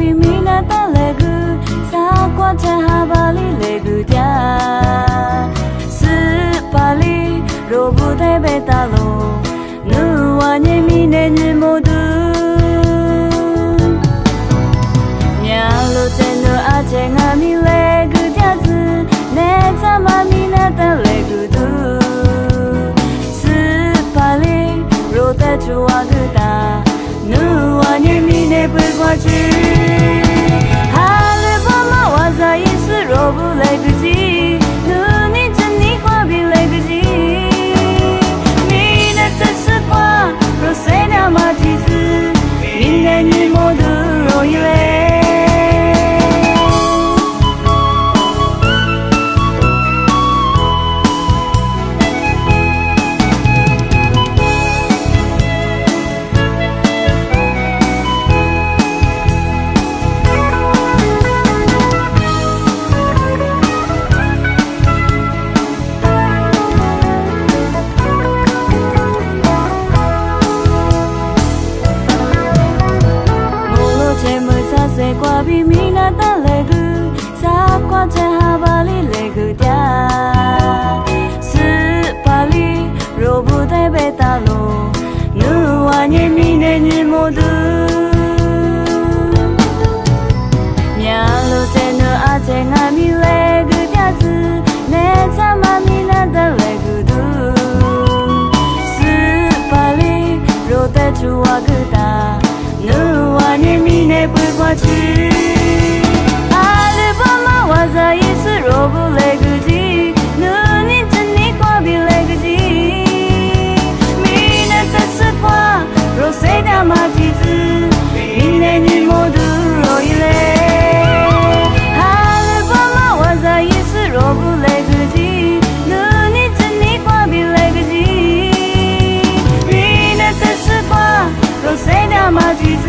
bi mina ta legu sa kwa cha habali legu dia Sipali robu de betalo nu wanye mine ni modu Nyalo tendo ache ngami legu dia zu ne sama mina ta legu du Sipali rote chua guda nu wanye mine pwa chi Hale bama waza isu robu legu ji nu ni chani kwa bi legu ji Mine tesu kwa rosena matizu Mine ni modu roile Qua bi mina ta legu sa qua cha habali legu dia Sipali robu de betalo nu wanye mine ni modu Nyalo teno ache ngami legu dia zu ne sama mina ta legu du Sipali rote chua guda nu wanye mine pwa chi Alibama waza isu robu legu ji nu ni chani kwa bi legu ji Mine tesu kwa rose da matizu Mine ni modu roile Alibama waza isu robu legu ji nu ni chani kwa bi legu ji Mine tesu kwa rose da matizu